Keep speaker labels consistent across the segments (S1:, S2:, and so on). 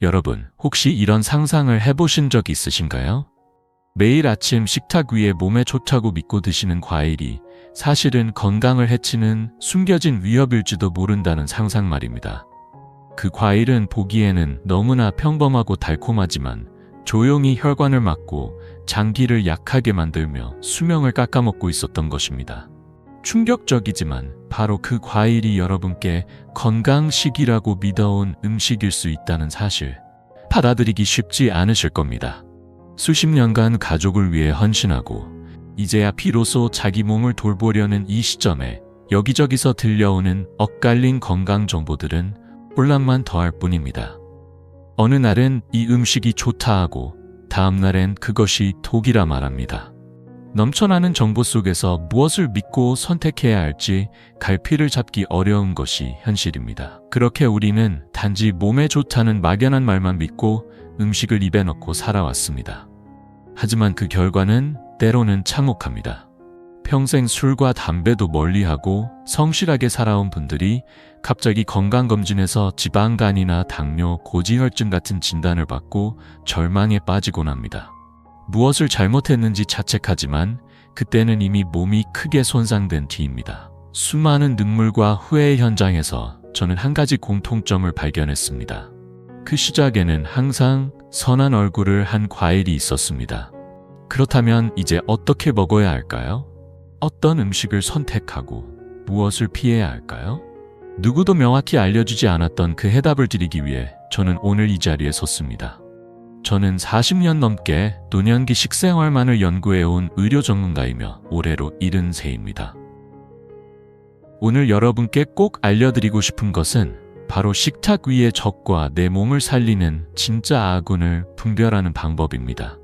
S1: 여러분, 혹시 이런 상상을 해보신 적 있으신가요? 매일 아침 식탁 위에 몸에 좋다고 믿고 드시는 과일이 사실은 건강을 해치는 숨겨진 위협일지도 모른다는 상상 말입니다. 그 과일은 보기에는 너무나 평범하고 달콤하지만 조용히 혈관을 막고 장기를 약하게 만들며 수명을 깎아먹고 있었던 것입니다. 충격적이지만 바로 그 과일이 여러분께 건강식이라고 믿어온 음식일 수 있다는 사실, 받아들이기 쉽지 않으실 겁니다. 수십 년간 가족을 위해 헌신하고 이제야 비로소 자기 몸을 돌보려는 이 시점에 여기저기서 들려오는 엇갈린 건강 정보들은 혼란만 더할 뿐입니다. 어느 날은 이 음식이 좋다 하고 다음 날엔 그것이 독이라 말합니다. 넘쳐나는 정보 속에서 무엇을 믿고 선택해야 할지 갈피를 잡기 어려운 것이 현실입니다. 그렇게 우리는 단지 몸에 좋다는 막연한 말만 믿고 음식을 입에 넣고 살아왔습니다. 하지만 그 결과는 때로는 참혹합니다. 평생 술과 담배도 멀리하고 성실하게 살아온 분들이 갑자기 건강검진에서 지방간이나 당뇨, 고지혈증 같은 진단을 받고 절망에 빠지곤 합니다. 무엇을 잘못했는지 자책하지만 그때는 이미 몸이 크게 손상된 뒤입니다. 수많은 눈물과 후회의 현장에서 저는 한 가지 공통점을 발견했습니다. 그 시작에는 항상 선한 얼굴을 한 과일이 있었습니다. 그렇다면 이제 어떻게 먹어야 할까요? 어떤 음식을 선택하고 무엇을 피해야 할까요? 누구도 명확히 알려주지 않았던 그 해답을 드리기 위해 저는 오늘 이 자리에 섰습니다. 저는 40년 넘게 노년기 식생활만을 연구해온 의료 전문가이며 올해로 70세입니다. 오늘 여러분께 꼭 알려드리고 싶은 것은 바로 식탁 위의 적과 내 몸을 살리는 진짜 아군을 분별하는 방법입니다.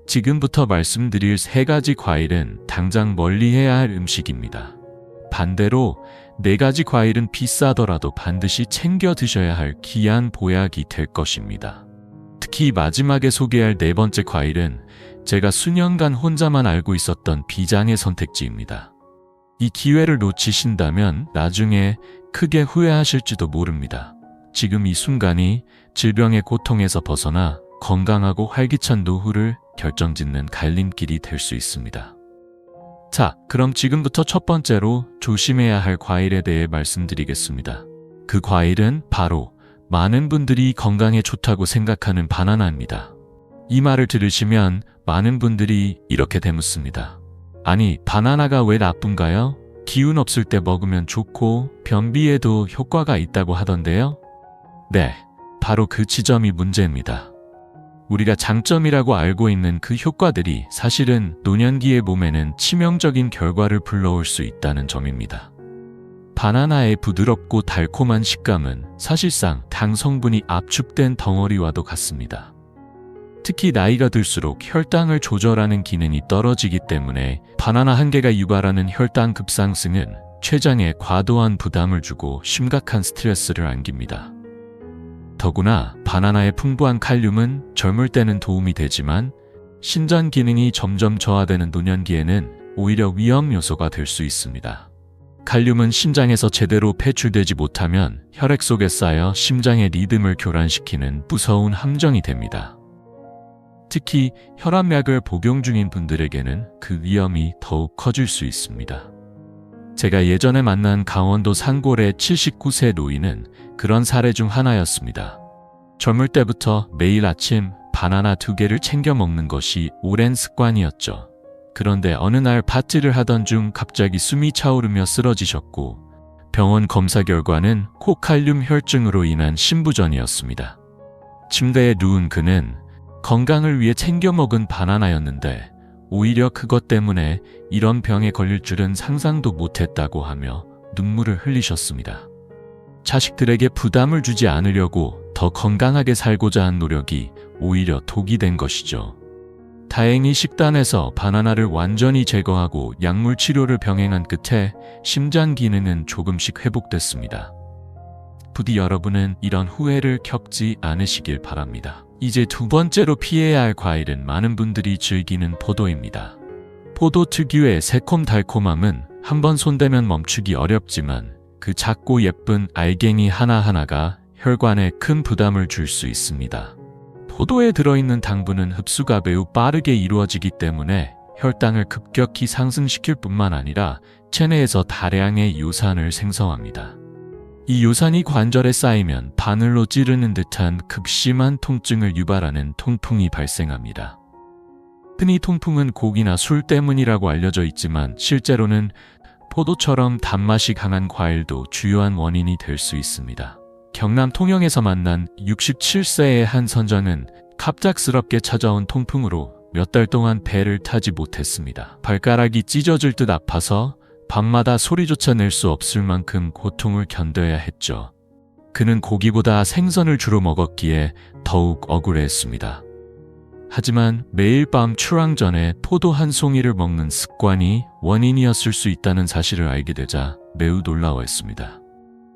S1: 지금부터 말씀드릴 3가지 과일은 당장 멀리해야 할 음식입니다. 반대로 4가지 과일은 비싸더라도 반드시 챙겨 드셔야 할 귀한 보약이 될 것입니다. 특히 마지막에 소개할 4번째 과일은 제가 수년간 혼자만 알고 있었던 비장의 선택지입니다. 이 기회를 놓치신다면 나중에 크게 후회하실지도 모릅니다. 지금 이 순간이 질병의 고통에서 벗어나 건강하고 활기찬 노후를 결정짓는 갈림길이 될 수 있습니다. 자, 그럼 지금부터 첫 번째로 조심해야 할 과일에 대해 말씀드리겠습니다. 그 과일은 바로 많은 분들이 건강에 좋다고 생각하는 바나나입니다. 이 말을 들으시면 많은 분들이 이렇게 되묻습니다. 아니, 바나나가 왜 나쁜가요? 기운 없을 때 먹으면 좋고 변비에도 효과가 있다고 하던데요? 네, 바로 그 지점이 문제입니다. 우리가 장점이라고 알고 있는 그 효과들이 사실은 노년기의 몸에는 치명적인 결과를 불러올 수 있다는 점입니다. 바나나의 부드럽고 달콤한 식감은 사실상 당 성분이 압축된 덩어리와도 같습니다. 특히 나이가 들수록 혈당을 조절하는 기능이 떨어지기 때문에 바나나 한 개가 유발하는 혈당 급상승은 췌장에 과도한 부담을 주고 심각한 스트레스를 안깁니다. 더구나 바나나의 풍부한 칼륨은 젊을 때는 도움이 되지만 신장 기능이 점점 저하되는 노년기에는 오히려 위험 요소가 될 수 있습니다. 칼륨은 심장에서 제대로 배출되지 못하면 혈액 속에 쌓여 심장의 리듬을 교란시키는 무서운 함정이 됩니다. 특히 혈압약을 복용 중인 분들에게는 그 위험이 더욱 커질 수 있습니다. 제가 예전에 만난 강원도 산골의 79세 노인은 그런 사례 중 하나였습니다. 젊을 때부터 매일 아침 바나나 2개를 챙겨 먹는 것이 오랜 습관이었죠. 그런데 어느 날 밭일을 하던 중 갑자기 숨이 차오르며 쓰러지셨고 병원 검사 결과는 코칼륨 혈증으로 인한 심부전이었습니다. 침대에 누운 그는 건강을 위해 챙겨 먹은 바나나였는데 오히려 그것 때문에 이런 병에 걸릴 줄은 상상도 못했다고 하며 눈물을 흘리셨습니다. 자식들에게 부담을 주지 않으려고 더 건강하게 살고자 한 노력이 오히려 독이 된 것이죠. 다행히 식단에서 바나나를 완전히 제거하고 약물 치료를 병행한 끝에 심장 기능은 조금씩 회복됐습니다. 부디 여러분은 이런 후회를 겪지 않으시길 바랍니다. 이제 2번째로 피해야 할 과일은 많은 분들이 즐기는 포도입니다. 포도 특유의 새콤달콤함은 한번 손대면 멈추기 어렵지만 그 작고 예쁜 알갱이 하나하나가 혈관에 큰 부담을 줄 수 있습니다. 포도에 들어있는 당분은 흡수가 매우 빠르게 이루어지기 때문에 혈당을 급격히 상승시킬 뿐만 아니라 체내에서 다량의 요산을 생성합니다. 이 요산이 관절에 쌓이면 바늘로 찌르는 듯한 극심한 통증을 유발하는 통풍이 발생합니다. 흔히 통풍은 고기나 술 때문이라고 알려져 있지만 실제로는 포도처럼 단맛이 강한 과일도 주요한 원인이 될 수 있습니다. 경남 통영에서 만난 67세의 한 선장은 갑작스럽게 찾아온 통풍으로 몇 달 동안 배를 타지 못했습니다. 발가락이 찢어질 듯 아파서 밤마다 소리조차 낼 수 없을 만큼 고통을 견뎌야 했죠. 그는 고기보다 생선을 주로 먹었기에 더욱 억울해했습니다. 하지만 매일 밤 출항 전에 포도 한 송이를 먹는 습관이 원인이었을 수 있다는 사실을 알게 되자 매우 놀라워했습니다.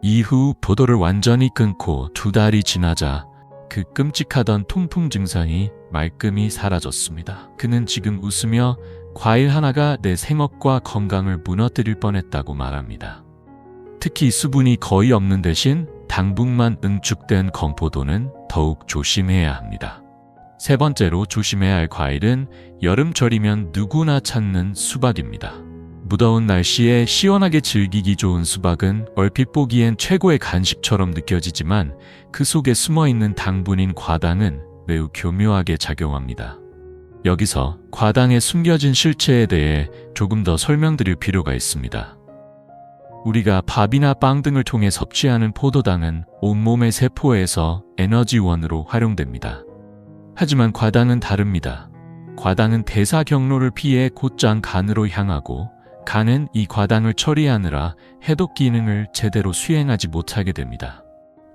S1: 이후 포도를 완전히 끊고 2달이 지나자 그 끔찍하던 통풍 증상이 말끔히 사라졌습니다. 그는 지금 웃으며 과일 하나가 내 생업과 건강을 무너뜨릴 뻔했다고 말합니다. 특히 수분이 거의 없는 대신 당분만 응축된 건포도는 더욱 조심해야 합니다. 세 번째로 조심해야 할 과일은 여름철이면 누구나 찾는 수박입니다. 무더운 날씨에 시원하게 즐기기 좋은 수박은 얼핏 보기엔 최고의 간식처럼 느껴지지만 그 속에 숨어있는 당분인 과당은 매우 교묘하게 작용합니다. 여기서 과당의 숨겨진 실체에 대해 조금 더 설명드릴 필요가 있습니다. 우리가 밥이나 빵 등을 통해 섭취하는 포도당은 온몸의 세포에서 에너지원으로 활용됩니다. 하지만 과당은 다릅니다. 과당은 대사 경로를 피해 곧장 간으로 향하고 간은 이 과당을 처리하느라 해독 기능을 제대로 수행하지 못하게 됩니다.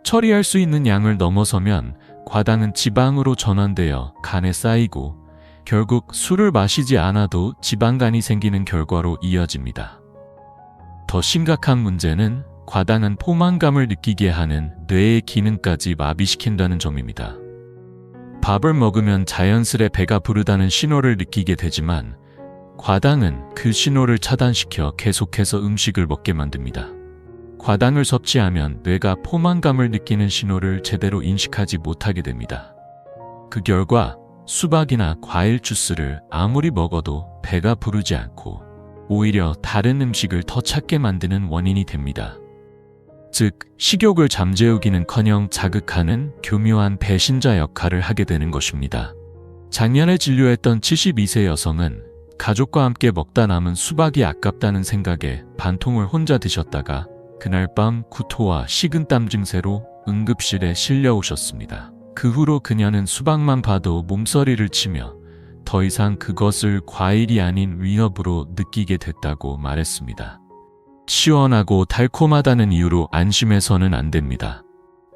S1: 처리할 수 있는 양을 넘어서면 과당은 지방으로 전환되어 간에 쌓이고 결국 술을 마시지 않아도 지방간이 생기는 결과로 이어집니다. 더 심각한 문제는 과당은 포만감을 느끼게 하는 뇌의 기능까지 마비시킨다는 점입니다. 밥을 먹으면 자연스레 배가 부르다는 신호를 느끼게 되지만 과당은 그 신호를 차단시켜 계속해서 음식을 먹게 만듭니다. 과당을 섭취하면 뇌가 포만감을 느끼는 신호를 제대로 인식하지 못하게 됩니다. 그 결과 수박이나 과일 주스를 아무리 먹어도 배가 부르지 않고 오히려 다른 음식을 더 찾게 만드는 원인이 됩니다. 즉, 식욕을 잠재우기는커녕 자극하는 교묘한 배신자 역할을 하게 되는 것입니다. 작년에 진료했던 72세 여성은 가족과 함께 먹다 남은 수박이 아깝다는 생각에 반통을 혼자 드셨다가 그날 밤 구토와 식은땀 증세로 응급실에 실려오셨습니다. 그 후로 그녀는 수박만 봐도 몸서리를 치며 더 이상 그것을 과일이 아닌 위협으로 느끼게 됐다고 말했습니다. 시원하고 달콤하다는 이유로 안심해서는 안 됩니다.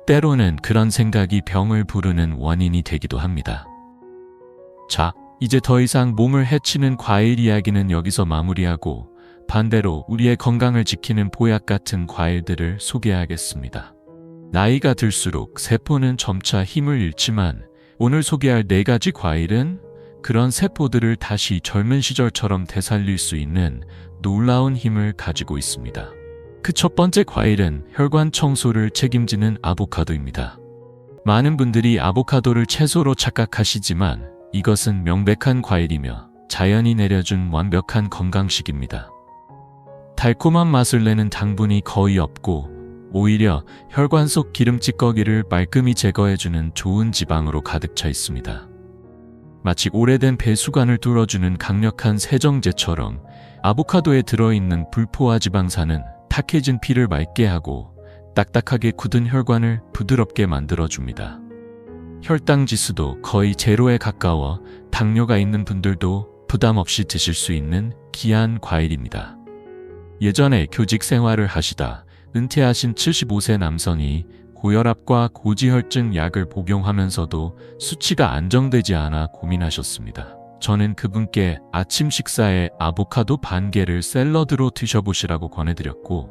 S1: 때로는 그런 생각이 병을 부르는 원인이 되기도 합니다. 자, 이제 더 이상 몸을 해치는 과일 이야기는 여기서 마무리하고 반대로 우리의 건강을 지키는 보약 같은 과일들을 소개하겠습니다. 나이가 들수록 세포는 점차 힘을 잃지만 오늘 소개할 4가지 과일은 그런 세포들을 다시 젊은 시절처럼 되살릴 수 있는 놀라운 힘을 가지고 있습니다. 그 첫 번째 과일은 혈관 청소를 책임지는 아보카도입니다. 많은 분들이 아보카도를 채소로 착각하시지만 이것은 명백한 과일이며 자연이 내려준 완벽한 건강식입니다. 달콤한 맛을 내는 당분이 거의 없고 오히려 혈관 속 기름 찌꺼기를 말끔히 제거해주는 좋은 지방으로 가득 차 있습니다. 마치 오래된 배수관을 뚫어주는 강력한 세정제처럼 아보카도에 들어있는 불포화 지방산은 탁해진 피를 맑게 하고 딱딱하게 굳은 혈관을 부드럽게 만들어줍니다. 혈당 지수도 거의 제로에 가까워 당뇨가 있는 분들도 부담 없이 드실 수 있는 귀한 과일입니다. 예전에 교직 생활을 하시다 은퇴하신 75세 남성이 고혈압과 고지혈증 약을 복용하면서도 수치가 안정되지 않아 고민하셨습니다. 저는 그분께 아침 식사에 아보카도 반 개를 샐러드로 드셔보시라고 권해드렸고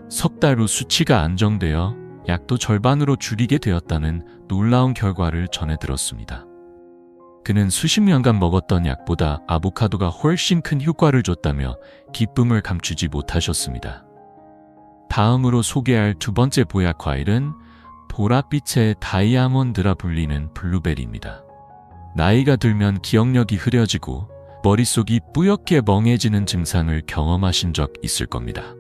S1: 석 달 후 수치가 안정되어 약도 절반으로 줄이게 되었다는 놀라운 결과를 전해들었습니다. 그는 수십 년간 먹었던 약보다 아보카도가 훨씬 큰 효과를 줬다며 기쁨을 감추지 못하셨습니다. 다음으로 소개할 2번째 보약 과일은 보랏빛의 다이아몬드라 불리는 블루베리입니다. 나이가 들면 기억력이 흐려지고 머릿속이 뿌옇게 멍해지는 증상을 경험하신 적 있을 겁니다.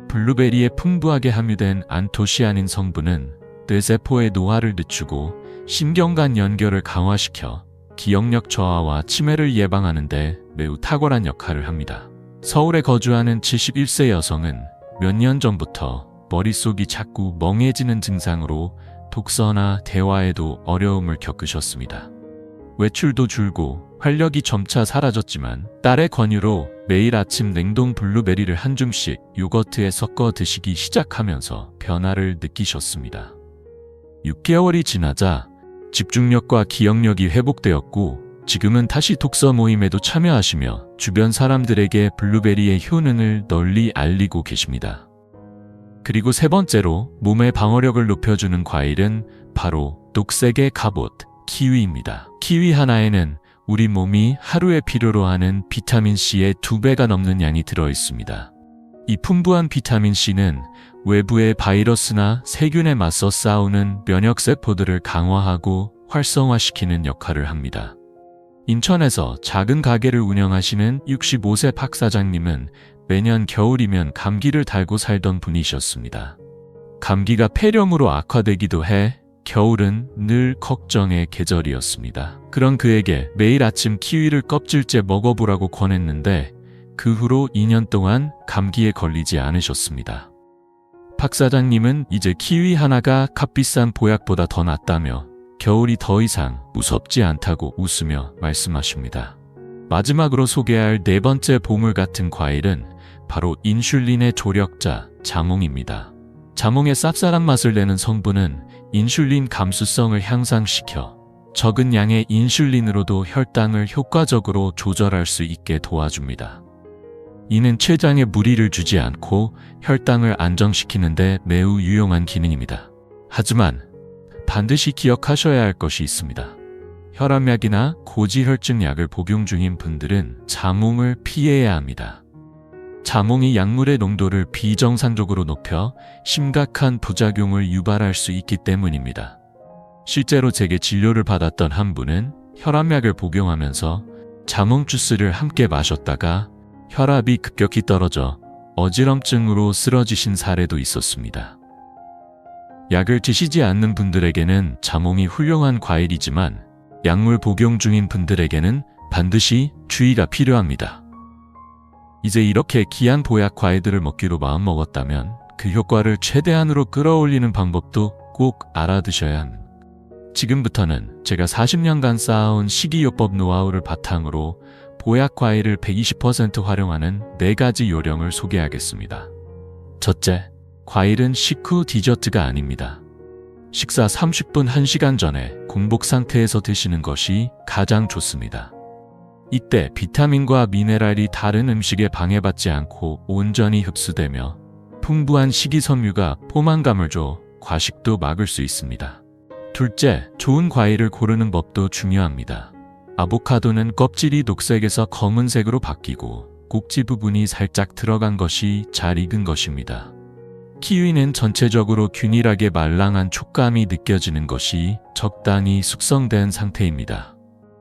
S1: 블루베리에 풍부하게 함유된 안토시아닌 성분은 뇌세포의 노화를 늦추고 신경간 연결을 강화시켜 기억력 저하와 치매를 예방하는 데 매우 탁월한 역할을 합니다. 서울에 거주하는 71세 여성은 몇 년 전부터 머릿속이 자꾸 멍해지는 증상으로 독서나 대화에도 어려움을 겪으셨습니다. 외출도 줄고 활력이 점차 사라졌지만 딸의 권유로 매일 아침 냉동 블루베리를 한 줌씩 요거트에 섞어 드시기 시작하면서 변화를 느끼셨습니다. 6개월이 지나자 집중력과 기억력이 회복되었고 지금은 다시 독서 모임에도 참여하시며 주변 사람들에게 블루베리의 효능을 널리 알리고 계십니다. 그리고 세 번째로 몸의 방어력을 높여주는 과일은 바로 녹색의 갑옷, 키위입니다. 키위 하나에는 우리 몸이 하루에 필요로 하는 비타민C의 2배가 넘는 양이 들어있습니다. 이 풍부한 비타민C는 외부의 바이러스나 세균에 맞서 싸우는 면역세포들을 강화하고 활성화시키는 역할을 합니다. 인천에서 작은 가게를 운영하시는 65세 박 사장님은 매년 겨울이면 감기를 달고 살던 분이셨습니다. 감기가 폐렴으로 악화되기도 해 겨울은 늘 걱정의 계절이었습니다. 그런 그에게 매일 아침 키위를 껍질째 먹어보라고 권했는데 그 후로 2년 동안 감기에 걸리지 않으셨습니다. 박 사장님은 이제 키위 하나가 값비싼 보약보다 더 낫다며 겨울이 더 이상 무섭지 않다고 웃으며 말씀하십니다. 마지막으로 소개할 네 번째 보물 같은 과일은 바로 인슐린의 조력자 자몽입니다. 자몽의 쌉쌀한 맛을 내는 성분은 인슐린 감수성을 향상시켜 적은 양의 인슐린으로도 혈당을 효과적으로 조절할 수 있게 도와줍니다. 이는 췌장에 무리를 주지 않고 혈당을 안정시키는 데 매우 유용한 기능입니다. 하지만 반드시 기억하셔야 할 것이 있습니다. 혈압약이나 고지혈증 약을 복용 중인 분들은 자몽을 피해야 합니다. 자몽이 약물의 농도를 비정상적으로 높여 심각한 부작용을 유발할 수 있기 때문입니다. 실제로 제게 진료를 받았던 한 분은 혈압약을 복용하면서 자몽 주스를 함께 마셨다가 혈압이 급격히 떨어져 어지럼증으로 쓰러지신 사례도 있었습니다. 약을 드시지 않는 분들에게는 자몽이 훌륭한 과일이지만 약물 복용 중인 분들에게는 반드시 주의가 필요합니다. 이제 이렇게 귀한 보약 과일들을 먹기로 마음먹었다면 그 효과를 최대한으로 끌어올리는 방법도 꼭 알아두셔야 합니다. 지금부터는 제가 40년간 쌓아온 식이요법 노하우를 바탕으로 보약 과일을 120% 활용하는 4가지 요령을 소개하겠습니다. 첫째, 과일은 식후 디저트가 아닙니다. 식사 30분 1시간 전에 공복 상태에서 드시는 것이 가장 좋습니다. 이때 비타민과 미네랄이 다른 음식에 방해받지 않고 온전히 흡수되며 풍부한 식이섬유가 포만감을 줘 과식도 막을 수 있습니다. 둘째, 좋은 과일을 고르는 법도 중요합니다. 아보카도는 껍질이 녹색에서 검은색으로 바뀌고 꼭지 부분이 살짝 들어간 것이 잘 익은 것입니다. 키위는 전체적으로 균일하게 말랑한 촉감이 느껴지는 것이 적당히 숙성된 상태입니다.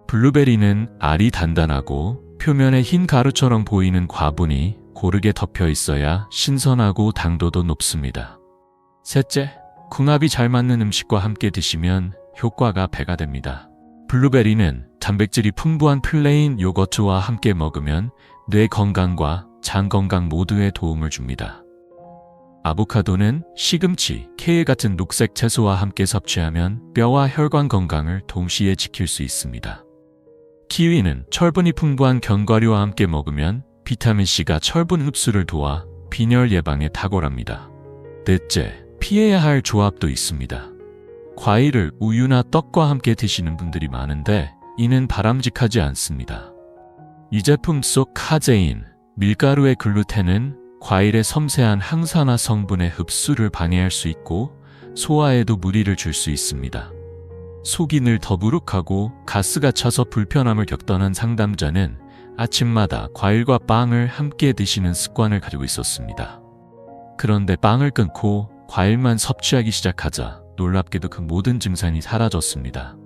S1: 블루베리는 알이 단단하고 표면에 흰 가루처럼 보이는 과분이 고르게 덮여 있어야 신선하고 당도도 높습니다. 셋째, 궁합이 잘 맞는 음식과 함께 드시면 효과가 배가 됩니다. 블루베리는 단백질이 풍부한 플레인 요거트와 함께 먹으면 뇌 건강과 장 건강 모두에 도움을 줍니다. 아보카도는 시금치, 케일 같은 녹색 채소와 함께 섭취하면 뼈와 혈관 건강을 동시에 지킬 수 있습니다. 키위는 철분이 풍부한 견과류와 함께 먹으면 비타민C가 철분 흡수를 도와 빈혈 예방에 탁월합니다. 넷째, 피해야 할 조합도 있습니다. 과일을 우유나 떡과 함께 드시는 분들이 많은데 이는 바람직하지 않습니다. 이 제품 속 카제인, 밀가루의 글루텐은 과일의 섬세한 항산화 성분의 흡수를 방해할 수 있고 소화에도 무리를 줄 수 있습니다. 속이 늘 더부룩하고 가스가 차서 불편함을 겪던 한 상담자는 아침마다 과일과 빵을 함께 드시는 습관을 가지고 있었습니다. 그런데 빵을 끊고 과일만 섭취하기 시작하자 놀랍게도 그 모든 증상이 사라졌습니다.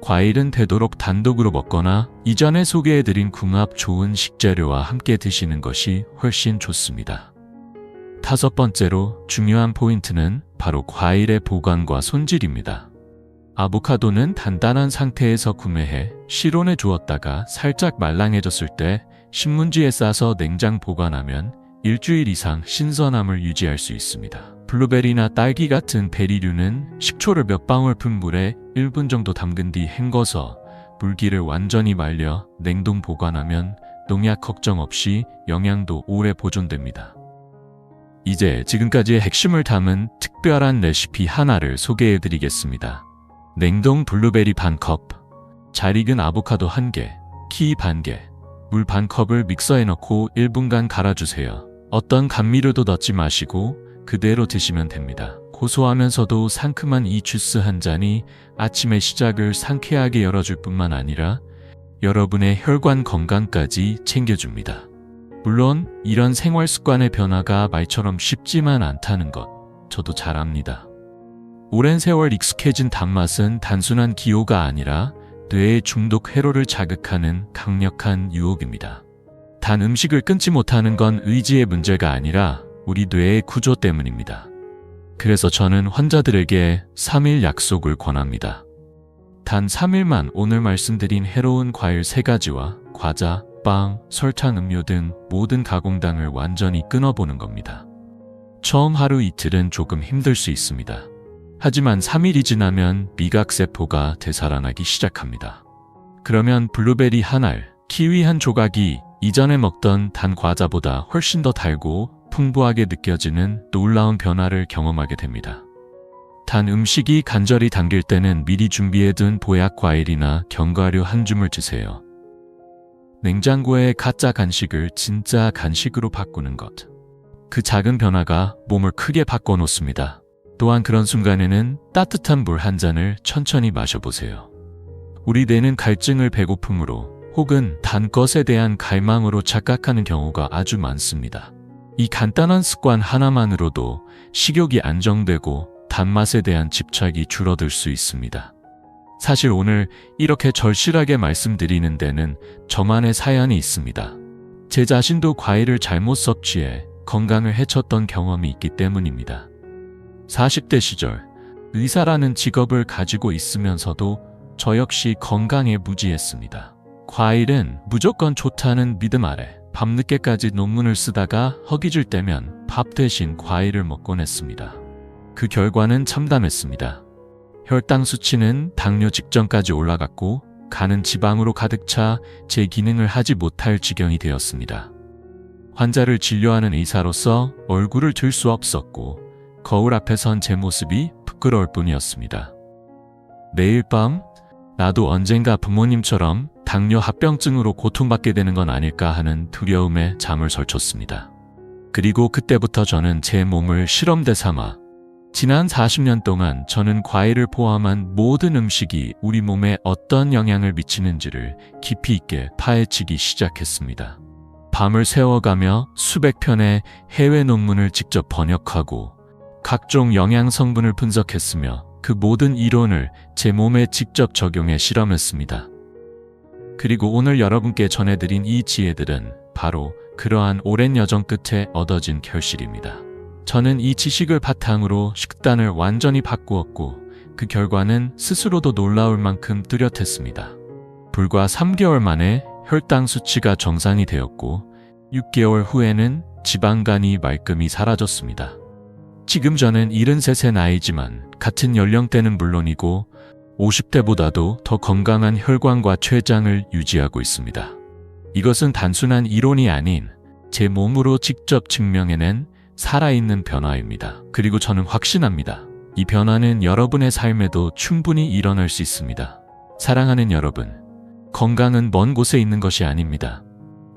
S1: 과일은 되도록 단독으로 먹거나 이전에 소개해드린 궁합 좋은 식재료와 함께 드시는 것이 훨씬 좋습니다. 5번째로 중요한 포인트는 바로 과일의 보관과 손질입니다. 아보카도는 단단한 상태에서 구매해 실온에 두었다가 살짝 말랑해졌을 때 신문지에 싸서 냉장 보관하면 일주일 이상 신선함을 유지할 수 있습니다. 블루베리나 딸기 같은 베리류는 식초를 몇 방울 푼 물에 1분 정도 담근 뒤 헹궈서 물기를 완전히 말려 냉동 보관하면 농약 걱정 없이 영양도 오래 보존됩니다. 이제 지금까지의 핵심을 담은 특별한 레시피 하나를 소개해드리겠습니다. 냉동 블루베리 반컵, 잘 익은 아보카도 1개, 키위 반개, 물 반컵을 믹서에 넣고 1분간 갈아주세요. 어떤 감미료도 넣지 마시고 그대로 드시면 됩니다. 고소하면서도 상큼한 이 주스 한 잔이 아침의 시작을 상쾌하게 열어줄 뿐만 아니라 여러분의 혈관 건강까지 챙겨줍니다. 물론 이런 생활 습관의 변화가 말처럼 쉽지만 않다는 것 저도 잘 압니다. 오랜 세월 익숙해진 단맛은 단순한 기호가 아니라 뇌의 중독 회로를 자극하는 강력한 유혹입니다. 단 음식을 끊지 못하는 건 의지의 문제가 아니라 우리 뇌의 구조 때문입니다. 그래서 저는 환자들에게 3일 약속을 권합니다. 단 3일만 오늘 말씀드린 해로운 과일 3가지와 과자, 빵, 설탕, 음료 등 모든 가공당을 완전히 끊어보는 겁니다. 처음 하루 이틀은 조금 힘들 수 있습니다. 하지만 3일이 지나면 미각세포가 되살아나기 시작합니다. 그러면 블루베리 한 알, 키위 한 조각이 이전에 먹던 단 과자보다 훨씬 더 달고 풍부하게 느껴지는 놀라운 변화를 경험하게 됩니다. 단 음식이 간절히 당길 때는 미리 준비해둔 보약 과일이나 견과류 한 줌을 드세요. 냉장고의 가짜 간식을 진짜 간식으로 바꾸는 것. 그 작은 변화가 몸을 크게 바꿔놓습니다. 또한 그런 순간에는 따뜻한 물 한 잔을 천천히 마셔보세요. 우리 뇌는 갈증을 배고픔으로 혹은 단 것에 대한 갈망으로 착각하는 경우가 아주 많습니다. 이 간단한 습관 하나만으로도 식욕이 안정되고 단맛에 대한 집착이 줄어들 수 있습니다. 사실 오늘 이렇게 절실하게 말씀드리는 데는 저만의 사연이 있습니다. 제 자신도 과일을 잘못 섭취해 건강을 해쳤던 경험이 있기 때문입니다. 40대 시절 의사라는 직업을 가지고 있으면서도 저 역시 건강에 무지했습니다. 과일은 무조건 좋다는 믿음 아래 밤늦게까지 논문을 쓰다가 허기질 때면 밥 대신 과일을 먹곤 했습니다. 그 결과는 참담했습니다. 혈당 수치는 당뇨 직전까지 올라갔고 간은 지방으로 가득 차 제 기능을 하지 못할 지경이 되었습니다. 환자를 진료하는 의사로서 얼굴을 들 수 없었고 거울 앞에 선 제 모습이 부끄러울 뿐이었습니다. 매일 밤 나도 언젠가 부모님처럼 당뇨 합병증으로 고통받게 되는 건 아닐까 하는 두려움에 잠을 설쳤습니다. 그리고 그때부터 저는 제 몸을 실험대 삼아 지난 40년 동안 저는 과일을 포함한 모든 음식이 우리 몸에 어떤 영향을 미치는지를 깊이 있게 파헤치기 시작했습니다. 밤을 새워가며 수백 편의 해외 논문을 직접 번역하고 각종 영양 성분을 분석했으며 그 모든 이론을 제 몸에 직접 적용해 실험했습니다. 그리고 오늘 여러분께 전해드린 이 지혜들은 바로 그러한 오랜 여정 끝에 얻어진 결실입니다. 저는 이 지식을 바탕으로 식단을 완전히 바꾸었고 그 결과는 스스로도 놀라울 만큼 뚜렷했습니다. 불과 3개월 만에 혈당 수치가 정상이 되었고 6개월 후에는 지방간이 말끔히 사라졌습니다. 지금 저는 73세 나이지만 같은 연령대는 물론이고 50대보다도 더 건강한 혈관과 췌장을 유지하고 있습니다. 이것은 단순한 이론이 아닌 제 몸으로 직접 증명해낸 살아있는 변화입니다. 그리고 저는 확신합니다. 이 변화는 여러분의 삶에도 충분히 일어날 수 있습니다. 사랑하는 여러분, 건강은 먼 곳에 있는 것이 아닙니다.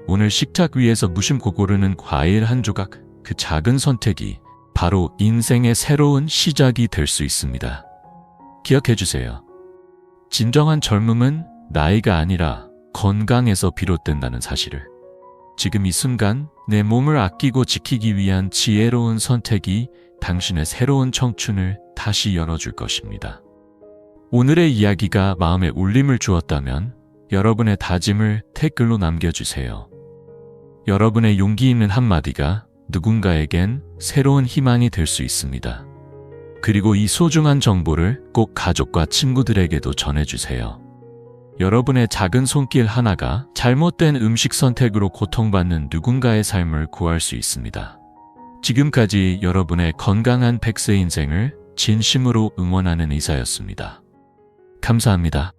S1: 오늘 식탁 위에서 무심코 고르는 과일 한 조각, 그 작은 선택이 바로 인생의 새로운 시작이 될 수 있습니다. 기억해 주세요. 진정한 젊음은 나이가 아니라 건강에서 비롯된다는 사실을. 지금 이 순간 내 몸을 아끼고 지키기 위한 지혜로운 선택이 당신의 새로운 청춘을 다시 열어줄 것입니다. 오늘의 이야기가 마음에 울림을 주었다면 여러분의 다짐을 댓글로 남겨주세요. 여러분의 용기 있는 한마디가 누군가에겐 새로운 희망이 될 수 있습니다. 그리고 이 소중한 정보를 꼭 가족과 친구들에게도 전해주세요. 여러분의 작은 손길 하나가 잘못된 음식 선택으로 고통받는 누군가의 삶을 구할 수 있습니다. 지금까지 여러분의 건강한 100세 인생을 진심으로 응원하는 의사였습니다. 감사합니다.